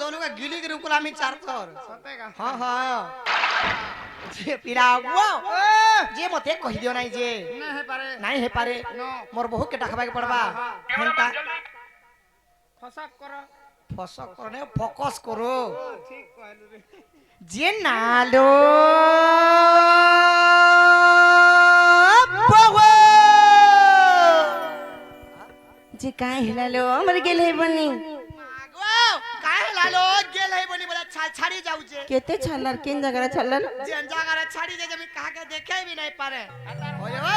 दोनों का गिली के रुकला मी चार थर सतेगा हां हां जे पीड़ा वो जे मते कहि दियो नाही जे नहीं हे पारे नो मोर बहुत के डाकबा के पड़बा घंटा फसक करो फसक करने फोकस करो ठीक कहलु रे जे नालो बाबा जे काय हेलालो हमर गेल है बनी काहे लालो गेल है बनी बोला छाड़ी जाऊ जे केते छल्लर केन जगह छल्लर जे जगह छाड़ी जे जमी कहा के देखे भी नहीं पारे ओयो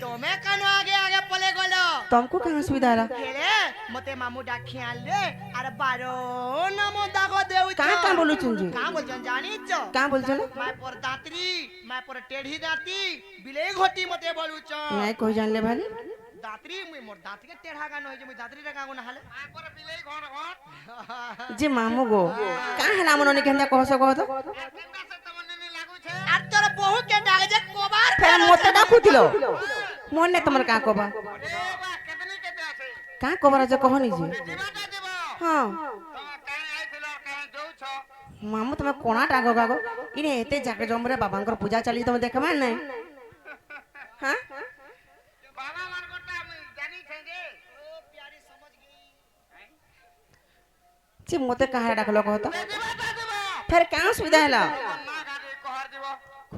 तुम्हें कनो आगे आगे पले गलो तुमको कहां सुविधा रहा हेले मते मामू डाखियाल ले अरे बारो नमो दागो देउ का बोलू चुंजी का बोल जन जानी छ का बोल चलो मैं पर दात्री मैं पर टेढ़ी दाती बिले घोटी मते बोलू छ नहीं कोई जान ले भाली दात्री मुई मोर दांत के टेढ़ा गान होय जे मुई दात्री रे गागो नहाले मैं पर बिले घोर घोर जे मामू गो का हला मनोनी केंदा कहसो कहतो আর তোর বহু কে ডাকে যে কোবার ফের মতে ডাকুতিলো মনে তোমার কা কবা কা কবার যে কহনি যে हां मामू तुम कोना टागो गागो इने एते जाके जमरे बाबांकर पूजा चली तुम देखबा नै हां बाबा मान कोटा जानी छे जे ओ प्यारी समझ गई जे मते काहे डाकलो कहतो फिर का सुविधा हला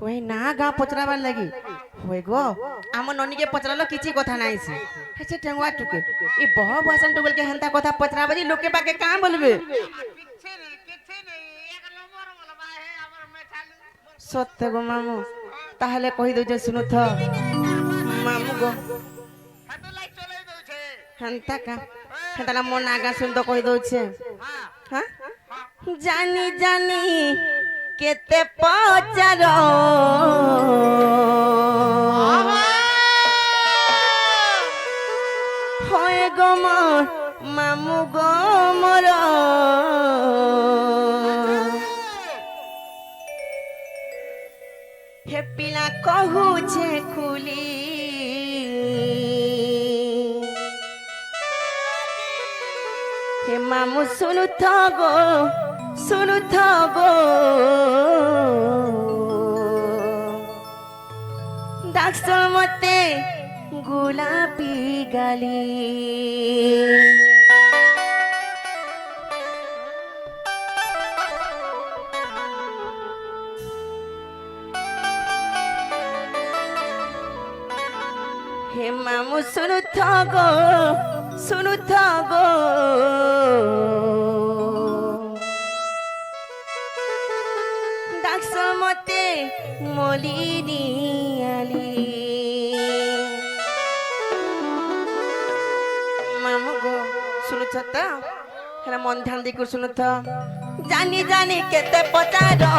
कोई ना गा पचराबार लगी होय गो आम ननी के पचरालो किछि कथा नाइ से हेचे टेंगवा टुके ई बह भाषण टुगल के हंता कथा पचराबाजी लोके बाके का बोलबे किछे नहीं एक नंबर बोलबा है हमर में चालू सत्य गो मामू ताहले कहि दो जे सुनु थ मामू गो हाथ लाई चले दउ छे हंता का हंता ना मन आगा सुन तो कहि दो छे हां जानी जानी केते पचारो होय गो मामू गो मोर हे पिला कहू छे खुली हे मामू सुनु था गो सुनु था गो दाक्सो मते गुलाबी गाली हे मामू सुनु था गो सुनु था गो दाक्सो मते मोलिनी आली मामू गो सुनु छता हेला मन ध्यान देकर सुनु था जानी जानी केते पचारो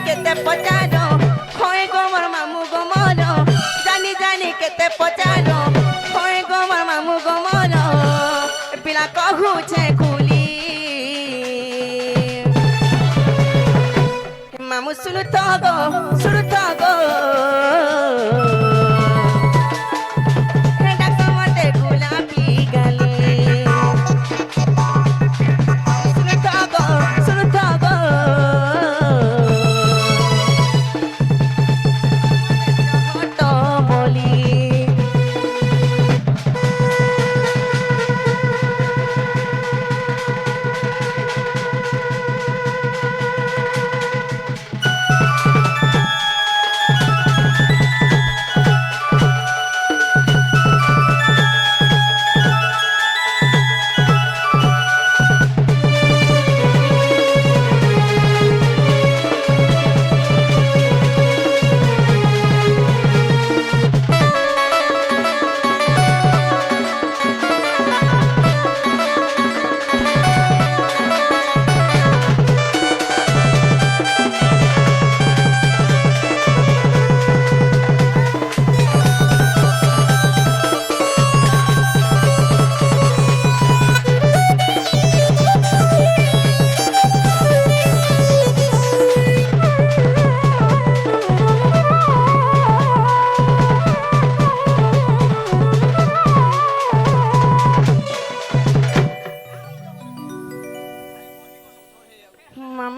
केते पचारो खोए गो मोर मामू गो मोर जानी जानी केते पचारो खोए गो मोर मामू गो मोर पिला कहू छे खुली मामू सुनु तो गो डाको मते गुलाबी गाली सुनु तो गो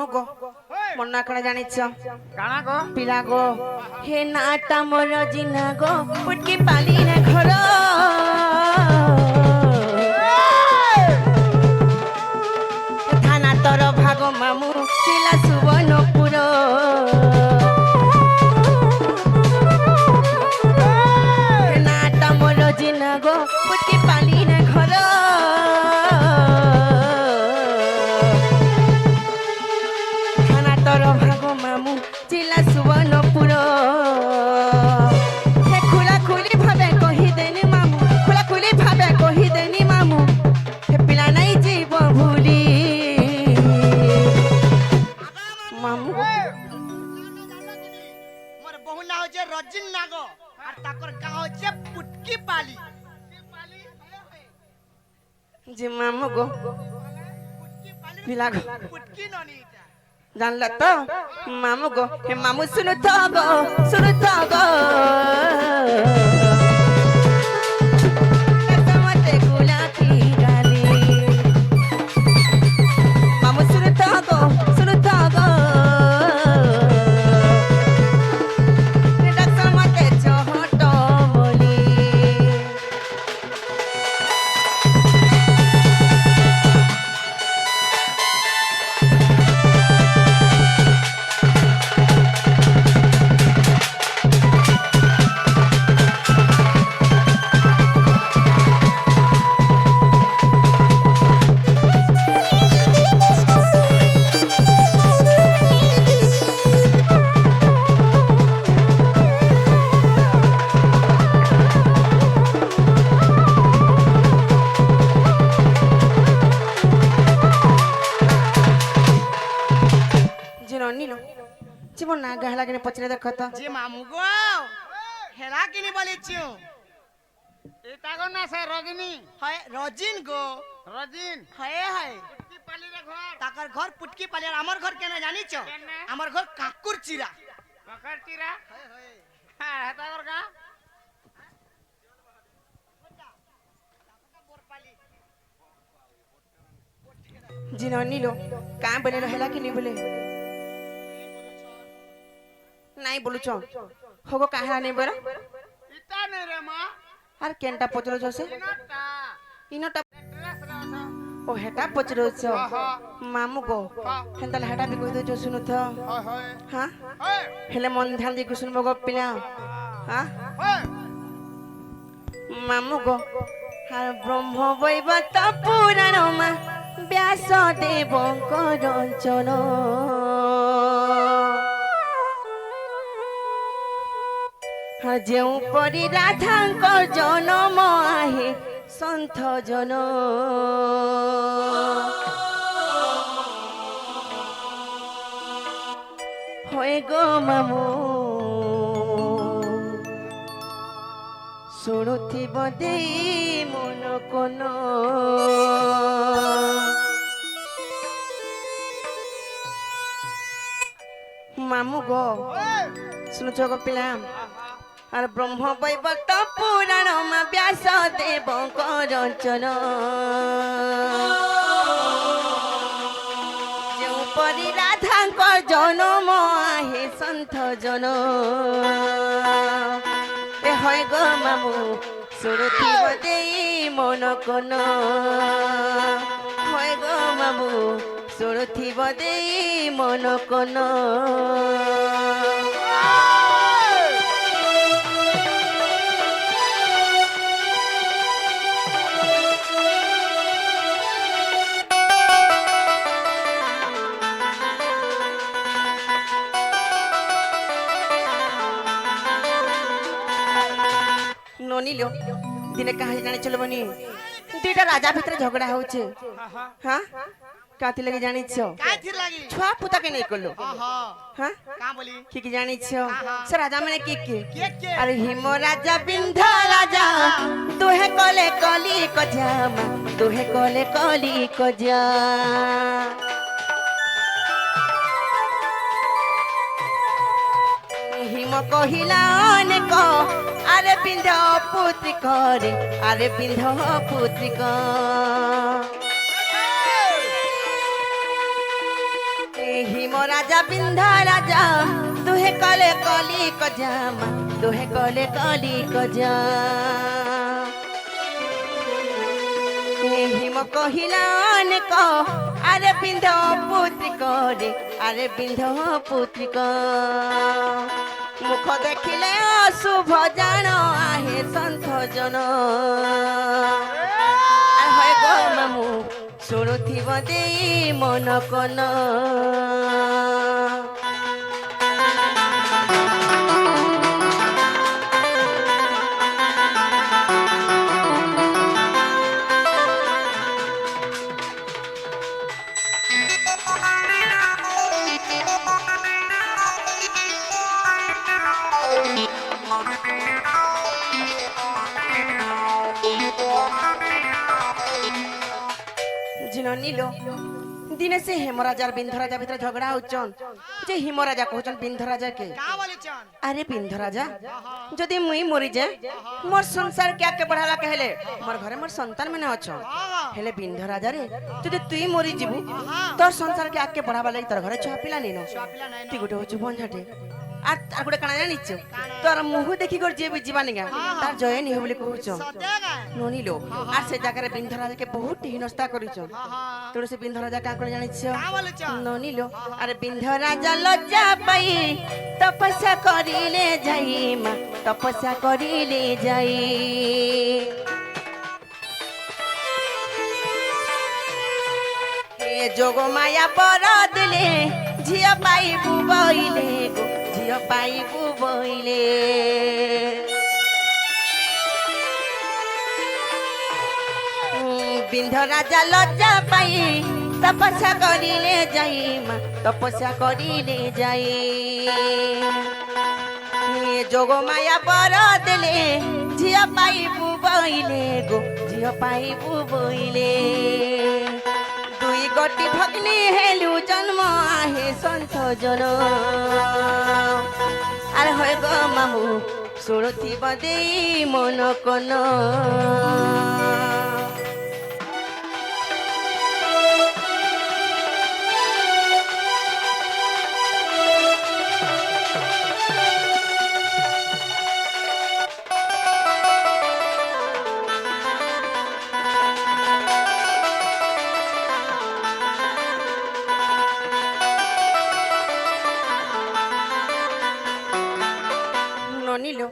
মামু গো মন্না কানা জানিছ কাଣା গো পিলা গো হে নাটা মোর জিনা গো পুটকি পালি না ঘর থানা তর ভাগ মামু চিলা সুবর্ণপুর হে নাটা মোর জিনা গো পুটকি পালি না ঘর থানা তর ভাগ মামু চিলা সুবর্ণপুর হে খুলা খুলি ভাবে কহি দেনি মামু খুলা খুলি ভাবে কহি দেনি মামু হে পিলা নাই জীব ভুলি মামু মোর বহু না হচ্ছে রজিন নাগ আর তাকর গাঁ হচ্ছে পুটকি পালি যে মামু গো পুটকি পালি পিলা গো পুটকি ননি এটা জানলা তো মামু গো হে মামু শুনো তো গো মতে গুলাপি গালি মামু শুনো তো গো ডাক্তার মতে চহট বলি জীবন না গাহলা কেন পচরে দেখো তো যে মামু গো হেরা কিনি বলেছি এটা গো না সে রজনী হয় রজিন গো রজিন হয় হয় পুটকি পালি রে ঘর তাকর ঘর পুটকি পালি আর আমার ঘর কেন জানিছ কেনে? আমার ঘর কাকুর চিরা কাকার চিরা হ্যাঁ হেতা কর গা জিন নিলো কাঁ বলে রহেলা কিনি বলে নাই বলুছ হগো কাহা নেই বরা ইটা নে রে মা আর কেনটা পচরছ সে ইনাটা ইনোটা ড্রেস রাস ও হেটা পচরছ মামু গো হেনতালে হেটা বি কইদছ শুনু তো হয় হয় হ্যাঁ হয় হেলে মন ধ্যান দি শুনবো গো পিলা হ্যাঁ হয় মামু গো আর ব্রহ্ম বৈবত পুরাণ মা ব্যাস দেবঙ্কর রঞ্জন ଯେଉଁ ପରି ରାଧାଙ୍କ ଜନମ ଆହେ ସନ୍ଥ ଜନ হয় গো মামু শুণুথিব দেই মন কোন মামু গো শুনুছ গো পিলা আর ব্রহ্ম বৈবর্ত পুরাণ মা ব্যাস দেবঙ্ক রঞ্জন যেপরি রাধাঙ্ক জনম আহে সন্থ জন এ হয় গো মামু শুণুথিব দেই মন কোন হয় গো মামু শুণুথিব দেই মন কোন ননিলো দিনে কাহি জানি চলবনি দুইটা রাজা ভিতরে ঝগড়া হচ্ছে হ্যাঁ কাতি লাগি জানিছ কাই থির লাগি ছুয়া পুতাকে নেই করলো ওহো হ্যাঁ কা বলি কি জানিছ সে রাজা মানে কি কে কে আরে হিম রাজা বিন্ধ রাজা তুহে কলে কলি কজামা তুহে কলে কলি কজা হিম কহিলা অনেক আরে বিন্ধ পুত্রিক রে আরে বিন্ধ পুত্রিক राजा बिंधा राजा तुहे कले कली कजामा तुहे कले कली कजा हिम कहिला अनेक अरे बिंध पुत्रिक रे अरे बिंध पुत्रिक मुख देखिले अशुभ जान आहे सन्थ जन है गो मामू शुणुथिब देई मन कन नीलो दिने से हेमराजा बिंधराजा भीतर झगड़ा होचन जे हेमराजा कहचन बिंधराजा के का बोलिचन अरे बिंधराजा जदि मुई मरि जाए मोर संसार क्या के बढ़ाला कहले मोर घरे मोर संतान माने अछन हेले बिंधराजा रे जदि तुई मरि जीबू तोर संसार के आके बढ़ावा लागि तोर घरे छुआ पिला नेनो ती गुटे होचु बंझाटे आ गुटे काना जानिछ तोर मुह देखि कर जे जीवा निगा तार जय नि होबले कहउछ नोनिलो आ से जाकर बिंधराजा के बहुत हिनस्ता करिछ तोर से बिंधराजा का कर जानिछ का बोलिचन नोनिलो अरे बिंधराजा लज्जा पाई तपस्या करिले जाई मा तपस्या करिले जाई हे जोगो माया पर दिले झिया पाई बुबइले गो झिया पाई बुबइले बिंधराजा लज्जा पाई तपस्या करिले जाई मा तपस्या करिले जाई जोगो माया पर दिले झिया पाई बुबइले गो झिया पाई बुबइले दुई गोटी भग्नी हेलु जन्म आहे सन्थ जन अरे होय गो मामू शुणुथिब देई मन कन नीलो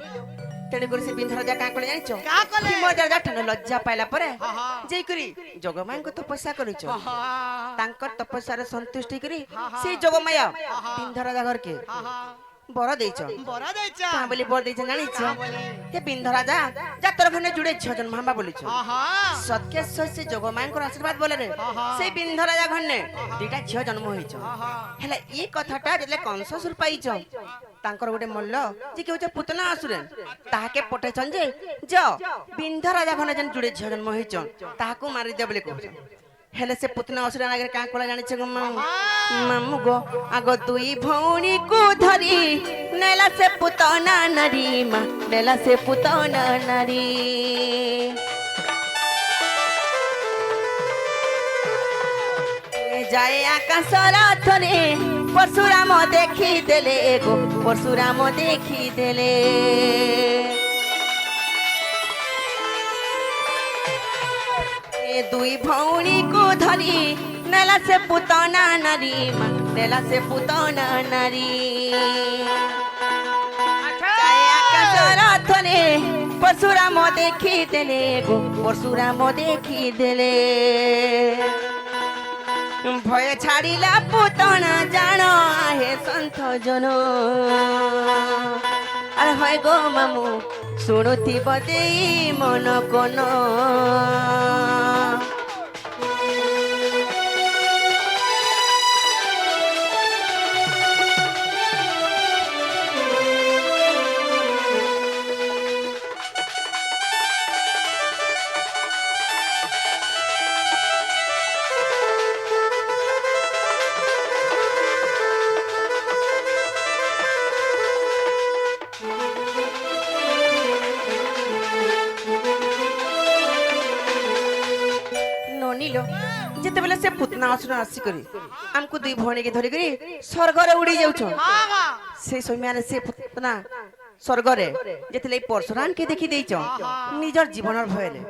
तेरे गुरु से बिंधराजा का कले जानिछो का कले हिमराजा ठन लज्जा पाइला परे हाँ। जे करी जगमायन को तपस्या करिछो हाँ तांकर तपस्या रे संतुष्टि करी से जगमाया बिंधराजा घर के बर देइछो बरा दैछ का बोली बर देइछ जानिछो हे बिंधराजा जा तोर घने जुड़े छजन मामा बोलिछो सत्य से जगमायन को आशीर्वाद बोले रे से बिंधराजा घने दुटा झियो जन्म होइछो हेला ई कथाटा जेले कंस सुर पाइछो तांकर गोटे मल्ल जे के पुतना आसुरे ताहाके पठेछन जे जो बिंधराजा घने जन जुड़े झियो जन्म होइछो ताहाको मारि दे बोले कहछन हेले से पुतना असुर नागर का कोला जानिछ गो मामू गो आगो दुई भौणी को धरी नेला से पुतना नरी मा नेला से पुतना नरी जाए आकाश रथने परशुराम देखी देले गो परशुराम देखी देले दुई भौणी को धरी नेला से पुतना नारी नेला से पुतना नारी रथने परशुराम देखी देले गो परशुराम देखी देले भय छाड़िला पुतना जान आहे सन्थ जन अरे है गो मामू शुणुथिब देई मन कन যেତେবেলে সে পুতনা আসন আসি করি আমকু দুই ভଉଣୀ কে ধরি করি স্বর্গরে উড়ি যাউছ हाँ हाँ সেই সময় সে পুতনা স্বর্গরে যেতেলে পরশুরাম কে দেখি দেইছ নিজর জীবনের ভয়লে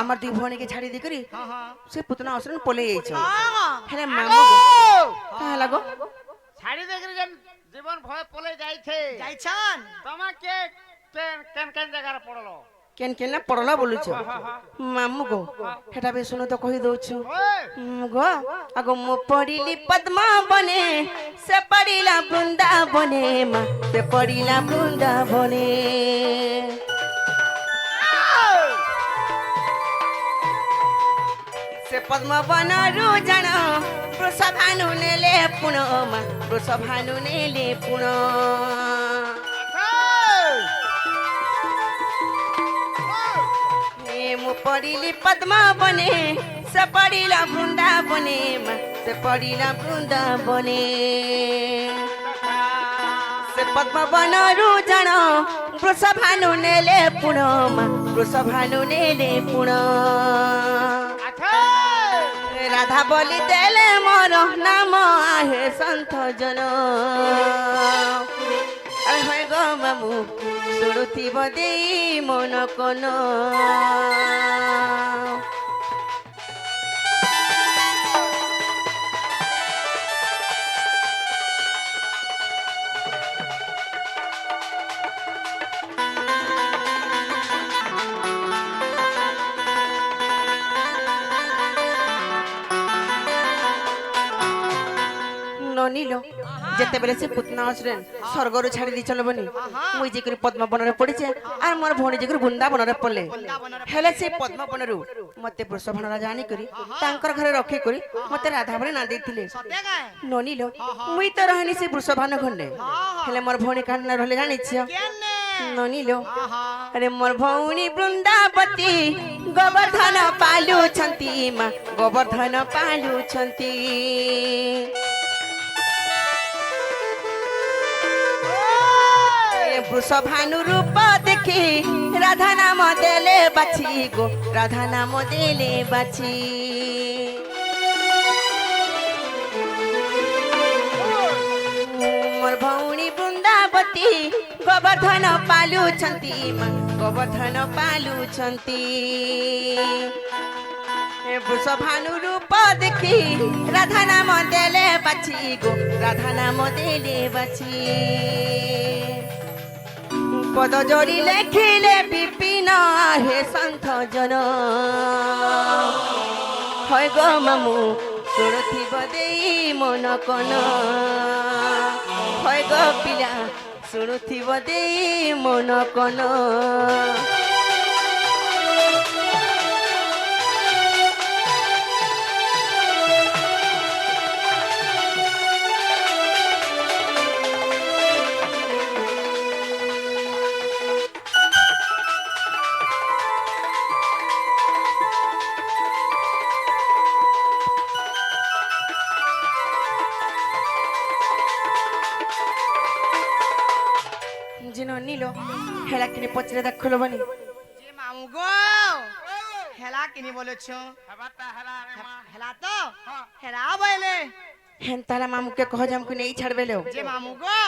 আমার দুই ভଉଣୀ কে ছাড়ি দেই করি हाँ हाँ সে পুতনা আসন পলে যাইছ हाँ হেলে মামু গো কাহা লাগো ছাড়ি দেখি যেন জীবন ভয় পলে যাইছে जाइछन তোমাকে কেন কেন জায়গায় পড়লো কেন কেন না পড়লা বলুছ মামু গো হেটা বে শুনো তো কহি দউছু গো আগো মো পড়িলি পদ্মা বনে সে পড়িলা বৃন্দাবনে মা সে পড়িলা বৃন্দাবনে সে পদ্মা বনরু জান বৃষভানু নেলে পুণ মা বৃষভানু নেলে পুণ ମୁଁ ପଡ଼ିଲି ପଦ୍ମା ବନେ ସେ ପଡ଼ିଲା ବୃନ୍ଦାବନେ ମା ସେ ପଡ଼ିଲା ବୃନ୍ଦାବନେ ସେ ପଦ୍ମବନରୁ ଜଣ ବୃଷଭାନୁ ନେଲେ ପୁଣ ମା ବୃଷଭାନୁ ନେଲେ ପୁଣ ରାଧା ବୋଲି ଦେଲେ ମୋର ନାମ ଆହେ ସନ୍ଥ ଜନ ଆହେ ଗো ମାମୁ ଶୁଣୁଥିବ ଦେଇ ମନ କନ ননিল যেতেবেলে সে পুতনা আসলেন স্বর্গরু ছাড়ি দিয়ে চলবনি মুই যে করে পদ্মবନରେ পড়িছে আর মোর ভଉଣୀ যে করে বৃন্দাবନରେ পড়লে হেলে সে পদ্মবনরু মতে বৃষভানু রাজা আনি করি তাঙ্কর ঘরে রক্ষি করি মতে রাধা বলে না ଦେଇଥିଲେ सत्य गाय ননিল মুই তো রহিনি সে বৃষভানু ঘরে হেলে মোর ভଉଣୀ কান্না রহলে জানিছ केने ননিল हाँ हाँ अरे मोर भौणी बृंदावती गोवर्धन पालु छंती माँ गोवर्धन पालु छंती वृषभानु रूप देखी राधा नाम देले बाछी गो राधा नाम देले बाछी मोर भौणी बृंदावती गोवर्धन पालु छंती माँ गोवर्धन पालु छंती वृषभानु रूप देखी राधा नाम देले बाछी गो राधा नाम देले बाछी पद जोड़ी लेखिले विपिन हे सन्थ जन হয় গো মামু শুণুথিব দেই মন কন হয় গো পিলা শুণুথিব দেই মন কন নিল হেলা কিনে পচরে দেখলো বনি যে মামু গো হেলা কিনি বলেছো হেবাটা হেলা রে মা হেলা তো হেলা বলে হেন তালা মামুকে কহ যে আমকু নেই ছাড়বেলো যে মামু গো